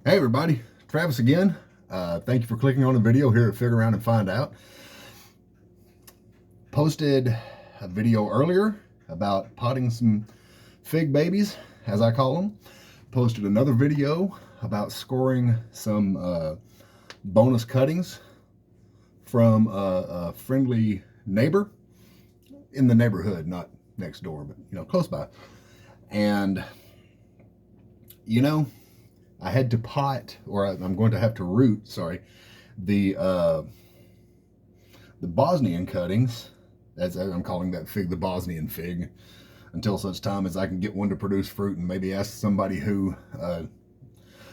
Hey everybody, Travis again. Thank you for clicking on the video here at Figure Around and Find Out. Posted a video earlier about potting some fig babies, as I call them. Posted another video about scoring some bonus cuttings from a friendly neighbor in the neighborhood, not next door, but close by. And you know, I had to pot, or I'm going to have to root, sorry, the Bosnian cuttings, as I'm calling that fig the Bosnian fig, until such time as I can get one to produce fruit and maybe ask somebody who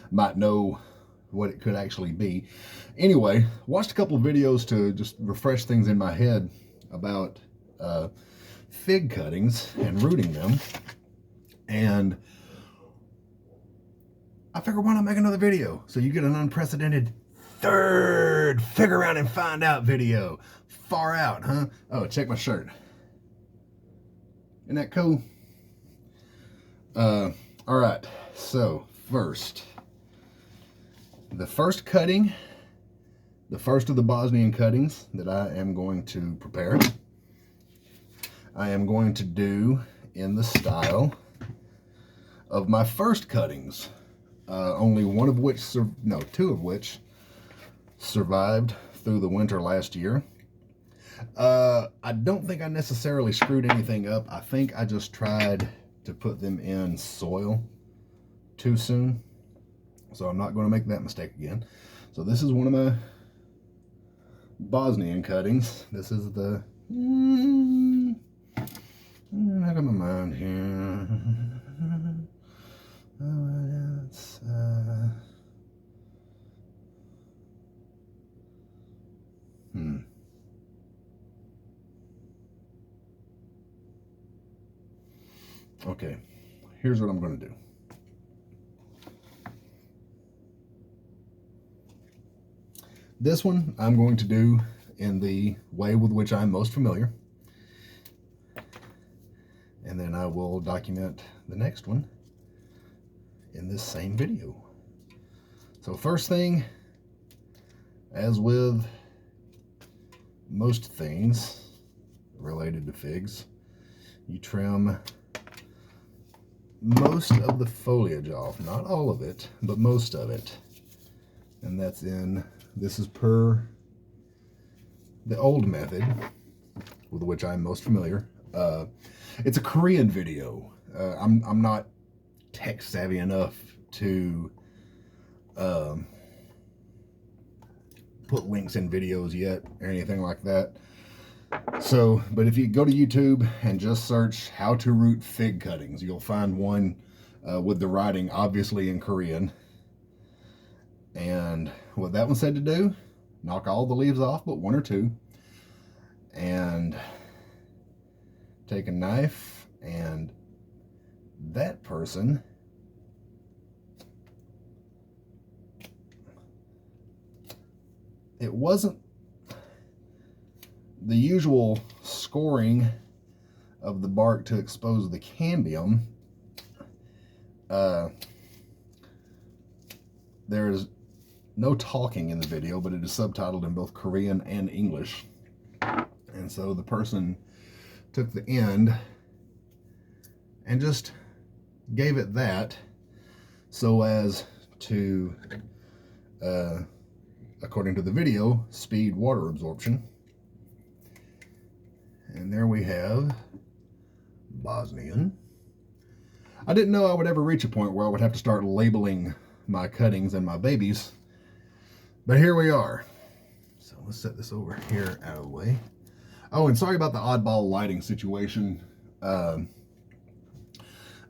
might know what it could actually be. Anyway, watched a couple videos to just refresh things in my head about fig cuttings and rooting them, and I figured why not make another video so you get an unprecedented third Figure Around and Find Out video. Far out, huh? Oh, check my shirt. Isn't that cool? All right, so the first cutting, the first of the Bosnian cuttings that I am going to prepare, I am going to do in the style of my first cuttings. Only one of which, two of which survived through the winter last year. I don't think I necessarily screwed anything up. I think I just tried to put them in soil too soon. So I'm not going to make that mistake again. So this is one of my Bosnian cuttings. This is the... I got my mind here. Okay, here's what I'm going to do. This one I'm going to do in the way with which I'm most familiar. And then I will document the next one in this same video. So first thing, as with most things related to figs, you trim most of the foliage off. Not all of it, but most of it. And this is per the old method with which I'm most familiar. It's a Korean video. I'm not tech savvy enough to put links in videos yet or anything like that. So, but if you go to YouTube and just search how to root fig cuttings, you'll find one with the writing obviously in Korean. And what that one said to do, knock all the leaves off but one or two, and take a knife, and that person it wasn't the usual scoring of the bark to expose the cambium. There's no talking in the video, but it is subtitled in both Korean and English. And so the person took the end and just gave it that so as to, according to the video, speed water absorption. And there we have Bosnian. I didn't know I would ever reach a point where I would have to start labeling my cuttings and my babies, but here we are. So let's set this over here out of the way. Oh, and sorry about the oddball lighting situation.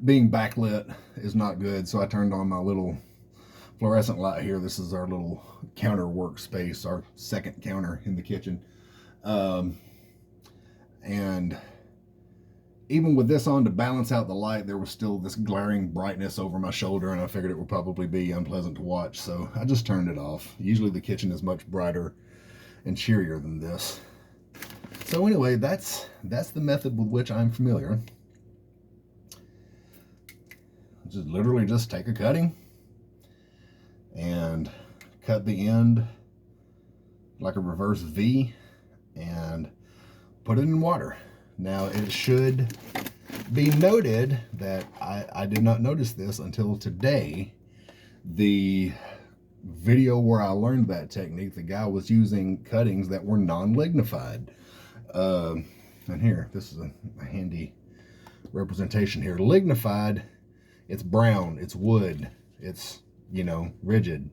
Being backlit is not good, so I turned on my little fluorescent light here. This is our little counter workspace, our second counter in the kitchen. And even with this on to balance out the light, there was still this glaring brightness over my shoulder, and I figured it would probably be unpleasant to watch, so I just turned it off. Usually the kitchen is much brighter and cheerier than this. So anyway, that's the method with which I'm familiar. Just literally just take a cutting and cut the end like a reverse V and put it in water. Now, it should be noted that I did not notice this until today. The video where I learned that technique, the guy was using cuttings that were non-lignified. And here, this is a handy representation here. Lignified, it's brown, it's wood, it's, you know, rigid.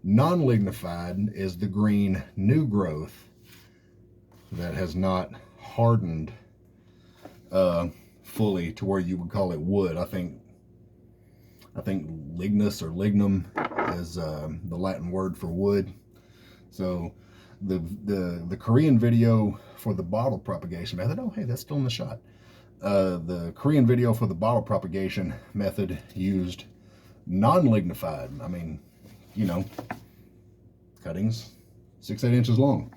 Non-lignified is the green new growth that has not hardened fully to where you would call it wood. I think lignus or lignum is the Latin word for wood. So the Korean video for the bottle propagation method, oh hey, that's still in the shot. The Korean video for the bottle propagation method used non-lignified. I mean, you know, cuttings 6-8 inches long,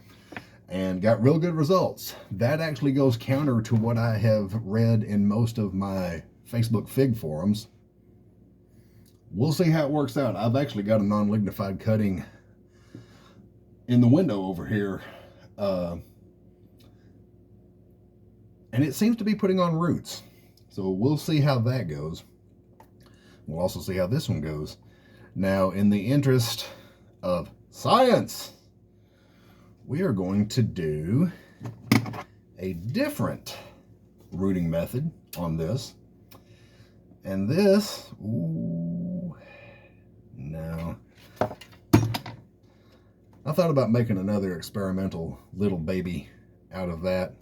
and got real good results. That actually goes counter to what I have read in most of my Facebook fig forums. We'll see how it works out. I've actually got a non-lignified cutting in the window over here, and it seems to be putting on roots. So we'll see how that goes. We'll also see how this one goes. Now, in the interest of science, we are going to do a different rooting method on this. And this, ooh, no. I thought about making another experimental little baby out of that,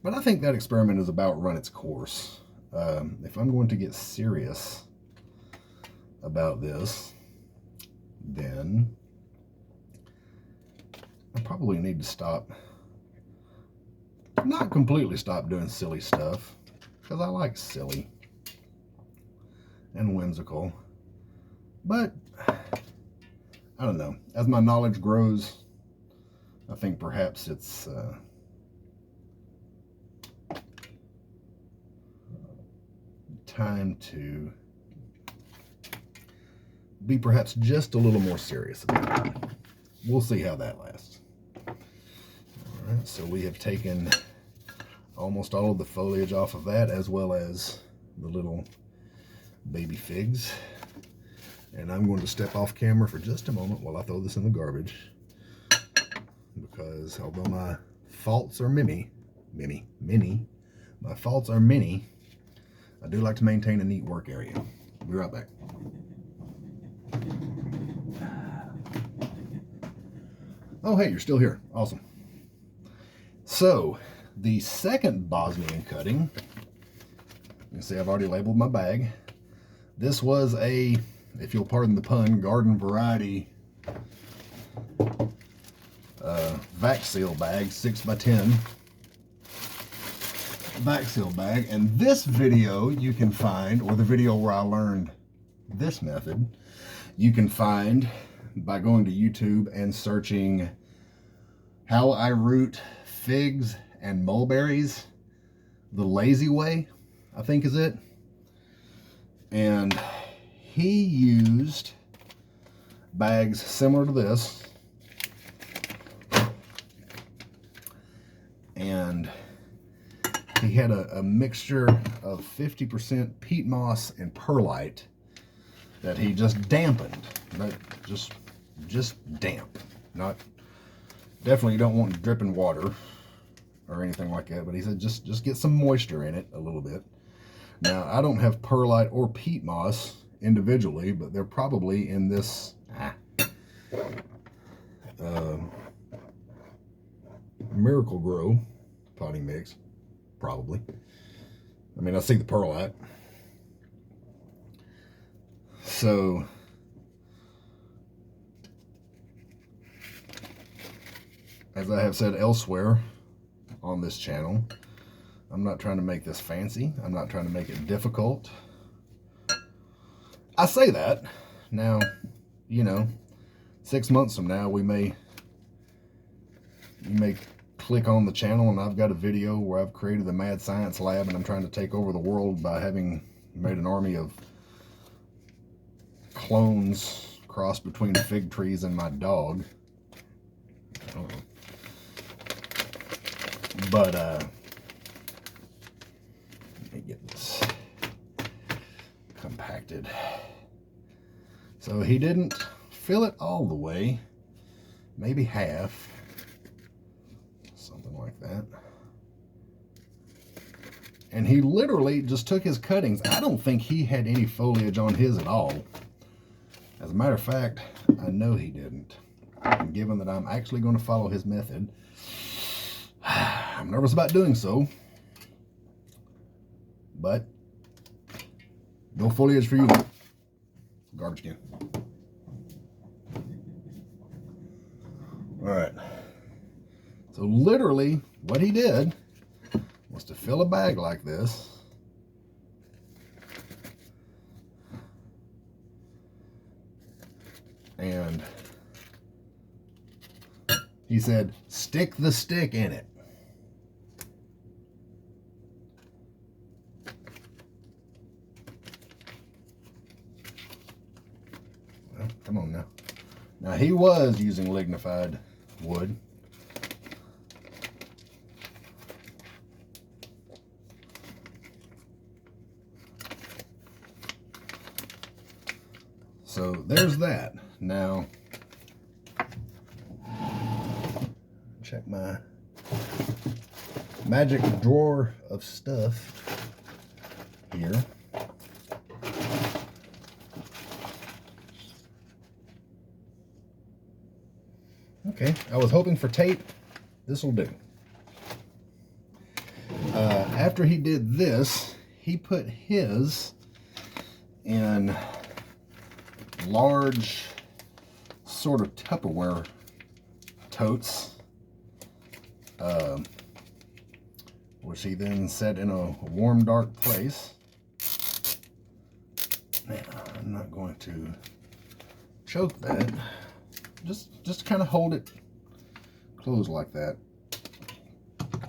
but I think that experiment is about run its course. If I'm going to get serious about this, then I probably need to stop, not completely stop doing silly stuff, because I like silly and whimsical, but I don't know. As my knowledge grows, I think perhaps it's time to be perhaps just a little more serious about it. We'll see how that lasts. All right, so we have taken almost all of the foliage off of that, as well as the little baby figs. And I'm going to step off camera for just a moment while I throw this in the garbage, because although my faults are many, my faults are many, I do like to maintain a neat work area. I'll be right back. Oh, hey, you're still here. Awesome. So, the second Bosnian cutting, you can see I've already labeled my bag. This was a, if you'll pardon the pun, garden variety vac seal bag, 6x10 vac seal bag. And this video you can find, or the video where I learned this method, you can find by going to YouTube and searching how I root figs and mulberries the lazy way, I think is it. And he used bags similar to this, and he had a mixture of 50% peat moss and perlite that he just dampened. But just damp. Not, definitely you don't want dripping water or anything like that, but he said just get some moisture in it a little bit. Now, I don't have perlite or peat moss individually, but they're probably in this Miracle Grow potting mix, probably. I mean, I see the perlite. So, as I have said elsewhere on this channel, I'm not trying to make this fancy. I'm not trying to make it difficult. I say that. Now, you know, 6 months from now, you may click on the channel and I've got a video where I've created the Mad Science Lab and I'm trying to take over the world by having made an army of clones, cross between fig trees and my dog. I don't know. But, let me get this compacted. So he didn't fill it all the way, maybe half, something like that. And he literally just took his cuttings. I don't think he had any foliage on his at all. As a matter of fact, I know he didn't. And given that I'm actually going to follow his method, I'm nervous about doing so. But no foliage for you. Garbage can. All right. So literally what he did was to fill a bag like this, and he said, stick the stick in it. Well, come on now. Now he was using lignified wood. So there's that. Now, check my magic drawer of stuff here. Okay, I was hoping for tape. This will do. After he did this, he put his in large sort of Tupperware totes, which he then set in a warm, dark place. Now, I'm not going to choke that. Just kind of hold it closed like that.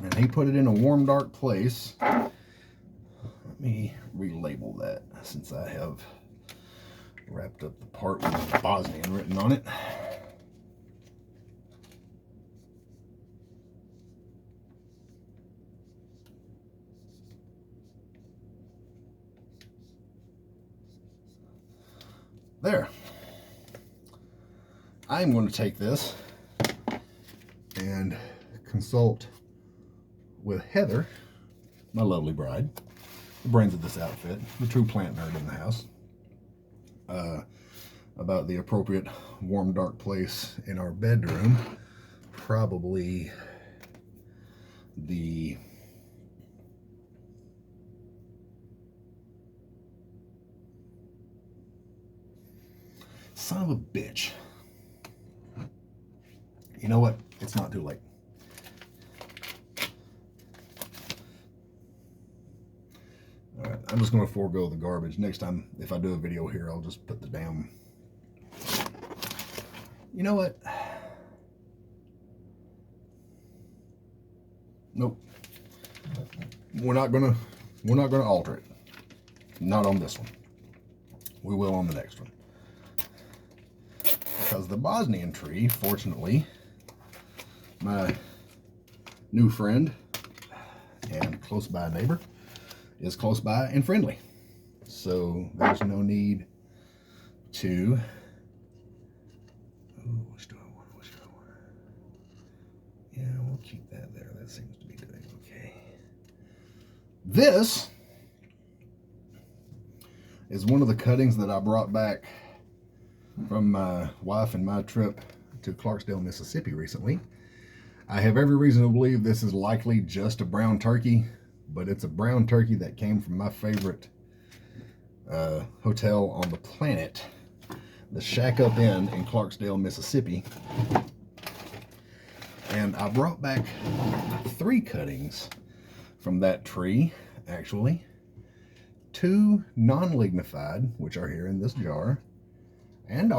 And he put it in a warm, dark place. Let me relabel that since I have wrapped up the part with Bosnian written on it. There. I'm going to take this and consult with Heather, my lovely bride, the brains of this outfit, the true plant nerd in the house, about the appropriate warm, dark place in our bedroom. Probably the son of a bitch. You know what? It's not too late. All right, I'm just going to forego the garbage. Next time, if I do a video here, I'll just put the damn... You know what? Nope. We're not gonna alter it. Not on this one. We will on the next one. Because the Bosnian tree, fortunately, my new friend and close by neighbor, is close by and friendly. So there's no need to... Ooh, which do I want? Yeah, we'll keep that there. That seems to be doing okay. This is one of the cuttings that I brought back from my wife and my trip to Clarksdale, Mississippi recently. I have every reason to believe this is likely just a brown turkey, but it's a brown turkey that came from my favorite hotel on the planet, the Shack Up Inn in Clarksdale, Mississippi. And I brought back 3 cuttings from that tree, actually. 2 non-lignified, which are here in this jar, and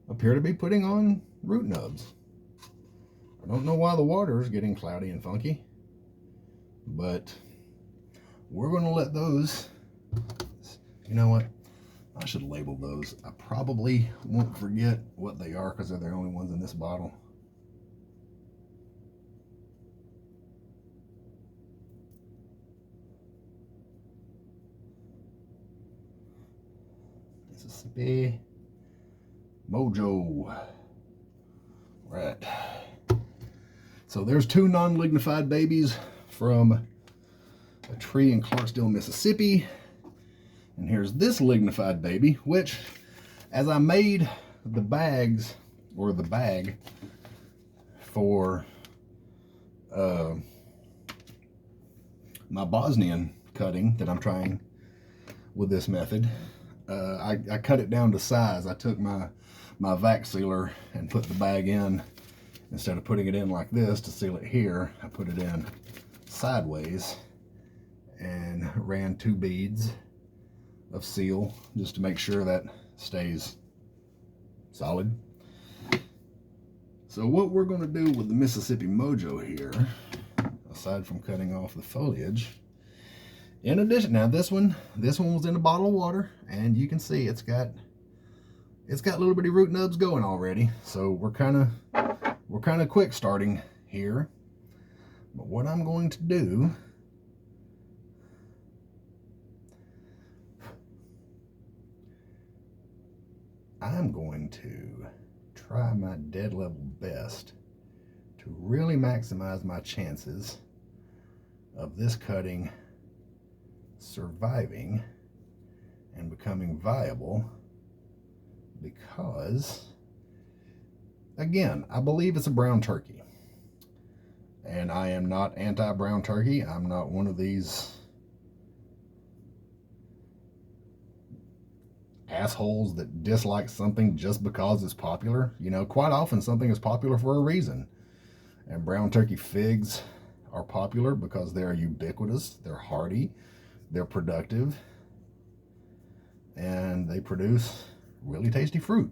appear to be putting on root nubs. I don't know why the water is getting cloudy and funky, but we're going to let those... You know what? I should label those. I probably won't forget what they are because they're the only ones in this bottle. Mississippi Mojo. Right. So there's 2 non-lignified babies from a tree in Clarksdale, Mississippi. And here's this lignified baby, which, as I made the bags, or the bag, for my Bosnian cutting that I'm trying with this method, I cut it down to size. I took my vac sealer and put the bag in. Instead of putting it in like this to seal it here, I put it in sideways and ran 2 beads of seal just to make sure that stays solid. So what we're going to do with the Mississippi Mojo here, aside from cutting off the foliage, in addition, now this one was in a bottle of water, and you can see it's got little bitty root nubs going already. So we're kind of quick starting here. But what I'm going to do, I'm going to try my dead level best to really maximize my chances of this cutting surviving and becoming viable, because again, I believe it's a brown turkey, and I am not anti-brown turkey. I'm not one of these assholes that dislike something just because it's popular. You know, quite often something is popular for a reason, and brown turkey figs are popular because they're ubiquitous, they're hardy, they're productive, and they produce really tasty fruit.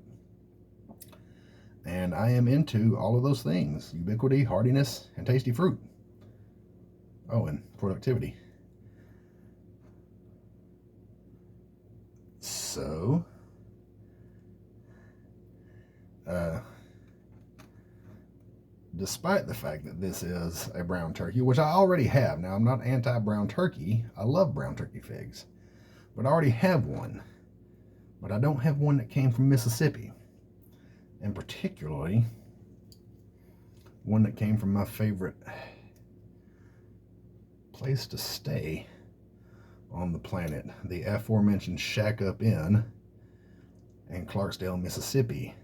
And I am into all of those things: ubiquity, hardiness, and tasty fruit. Oh, and productivity. So, despite the fact that this is a brown turkey, which I already have. Now, I'm not anti-brown turkey. I love brown turkey figs. But I already have one. But I don't have one that came from Mississippi. And particularly, one that came from my favorite place to stay on the planet, the aforementioned Shack Up Inn in Clarksdale, Mississippi.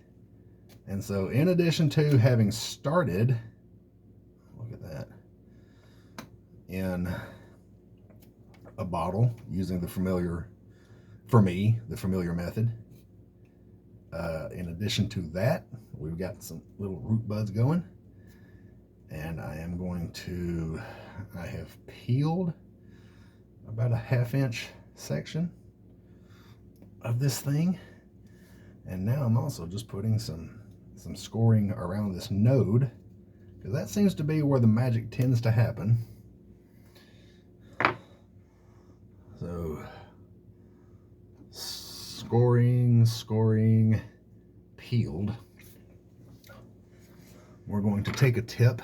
And so, in addition to having started, look at that, in a bottle using the familiar, for me, the familiar method, in addition to that, we've got some little root buds going, and I have peeled about a 1/2 inch section of this thing, and now I'm also just putting some scoring around this node, because that seems to be where the magic tends to happen. So scoring, peeled. We're going to take a tip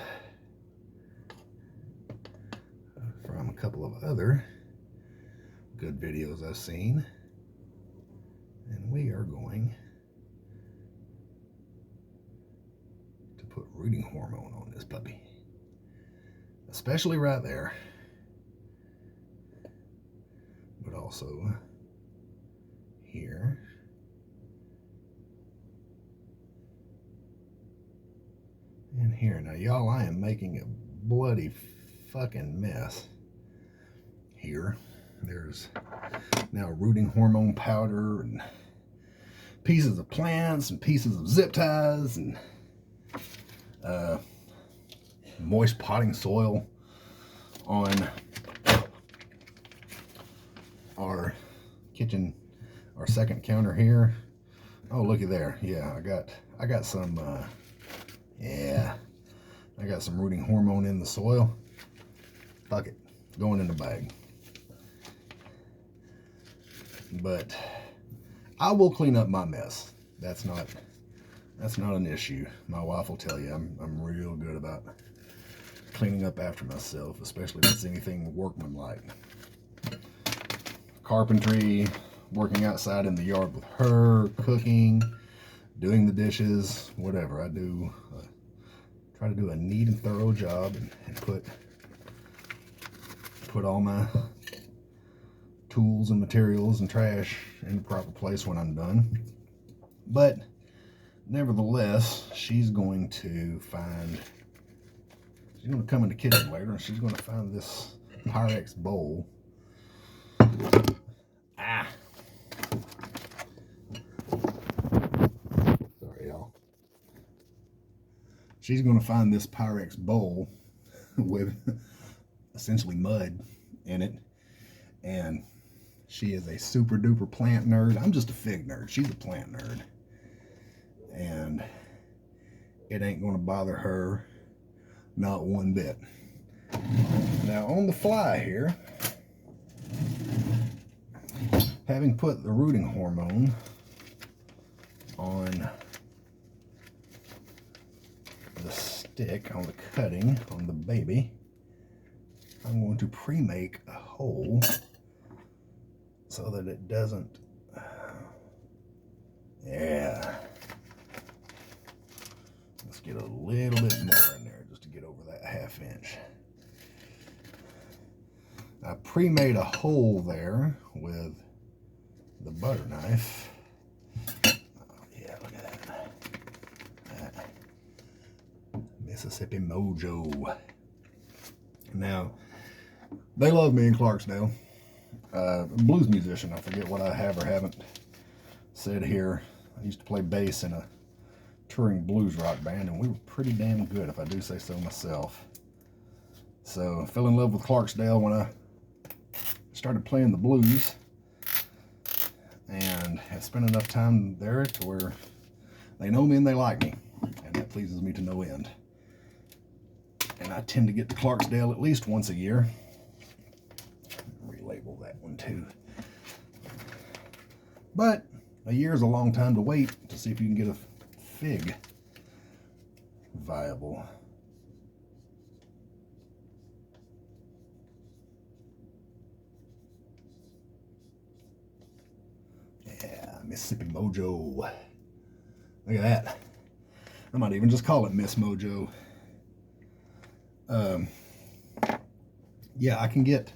from a couple of other good videos I've seen, and we are going to put rooting hormone on this puppy, especially right there, but also here, and here. Now, y'all, I am making a bloody fucking mess here. There's now rooting hormone powder and pieces of plants and pieces of zip ties and moist potting soil on our kitchen, our second counter here. Oh, looky there. Yeah, I got some I got some rooting hormone in the soil. Fuck it, going in the bag. But I will clean up my mess. That's not an issue. My wife will tell you I'm real good about cleaning up after myself, especially if it's anything workmanlike. Carpentry, working outside in the yard with her, cooking, doing the dishes, whatever. I do try to do a neat and thorough job and put all my tools and materials and trash in the proper place when I'm done. But nevertheless, she's going to come in the kitchen later and she's going to find this Pyrex bowl. Sorry, y'all. She's going to find this Pyrex bowl with essentially mud in it, and she is a super duper plant nerd. I'm just a fig nerd. She's a plant nerd, and it ain't going to bother her not one bit. Now on the fly here, having put the rooting hormone on the stick, on the cutting, on the baby, I'm going to pre-make a hole so that it doesn't, yeah. Let's get a little bit more in there just to get over that 1/2 inch. I pre-made a hole there with the butter knife. Oh, yeah, look at that. Mississippi Mojo. Now, they love me in Clarksdale. Blues musician, I forget what I have or haven't said here. I used to play bass in a touring blues rock band, and we were pretty damn good, if I do say so myself. So I fell in love with Clarksdale when I started playing the blues, and have spent enough time there to where they know me and they like me, and that pleases me to no end. And I tend to get to Clarksdale at least once a year. Relabel that one too. But a year is a long time to wait to see if you can get a fig viable. Yeah, Mississippi Mojo. Look at that. I might even just call it Miss Mojo. Yeah, I get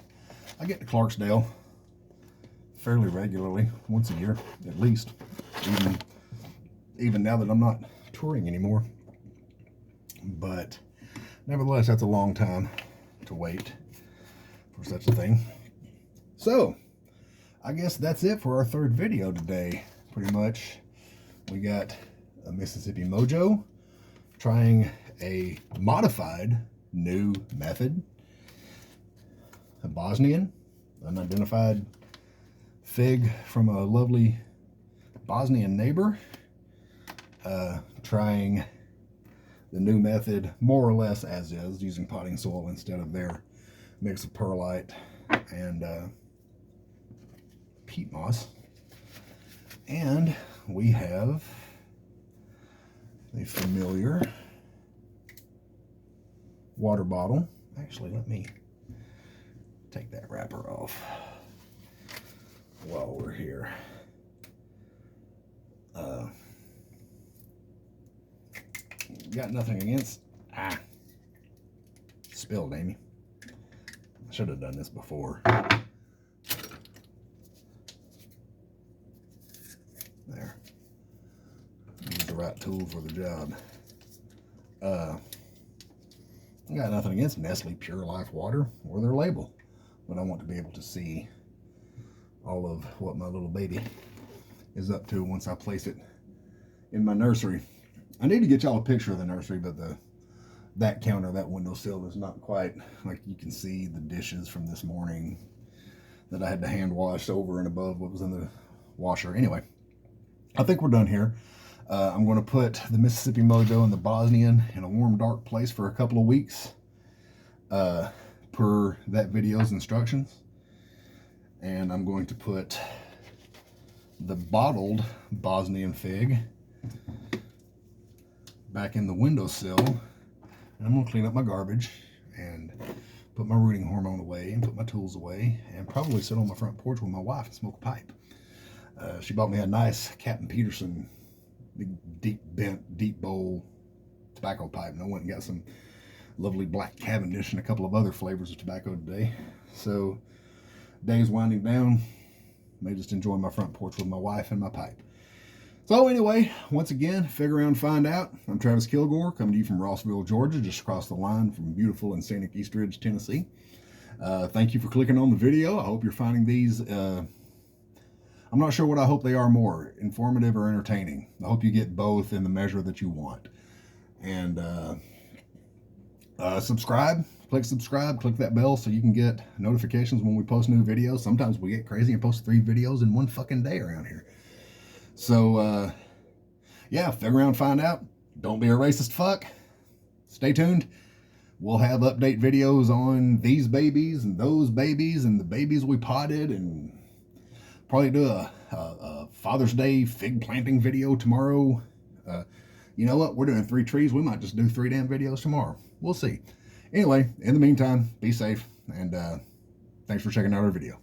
to Clarksdale fairly regularly, once a year at least, even now that I'm not touring anymore. But nevertheless, that's a long time to wait for such a thing. So I guess that's it for our 3rd video today. Pretty much, we got a Mississippi Mojo trying a modified new method, a Bosnian, unidentified fig from a lovely Bosnian neighbor, trying the new method more or less as is, using potting soil instead of their mix of perlite and peat moss. And we have the familiar water bottle. Actually, let me take that wrapper off while we're here. Got nothing against. Spilled, Amy. I should have done this before. There. Use the right tool for the job. I got nothing against Nestle Pure Life water or their label, but I want to be able to see all of what my little baby is up to once I place it in my nursery. I need to get y'all a picture of the nursery, but that counter, that windowsill is not quite, like you can see the dishes from this morning that I had to hand wash over and above what was in the washer. Anyway, I think we're done here. I'm going to put the Mississippi Mojo and the Bosnian in a warm, dark place for a couple of weeks, per that video's instructions. And I'm going to put the bottled Bosnian fig back in the windowsill. And I'm gonna clean up my garbage and put my rooting hormone away and put my tools away and probably sit on my front porch with my wife and smoke a pipe. She bought me a nice Captain Peterson big deep bent deep bowl tobacco pipe, and I went and got some lovely black Cavendish and a couple of other flavors of tobacco today. So day's winding down. May just enjoy my front porch with my wife and my pipe. So anyway, once again, figure out and find out. I'm Travis Kilgore, coming to you from Rossville, Georgia, just across the line from beautiful and scenic East Ridge, Tennessee. Thank you for clicking on the video. I hope you're finding these, I'm not sure what I hope they are more, informative or entertaining. I hope you get both in the measure that you want. And subscribe, click subscribe, click that bell so you can get notifications when we post new videos. Sometimes we get crazy and post 3 videos in one fucking day around here. So, yeah, figure out and find out. Don't be a racist fuck. Stay tuned. We'll have update videos on these babies and those babies and the babies we potted, and probably do a Father's Day fig planting video tomorrow. You know what? We're doing 3 trees. We might just do 3 damn videos tomorrow. We'll see. Anyway, in the meantime, be safe, and thanks for checking out our video.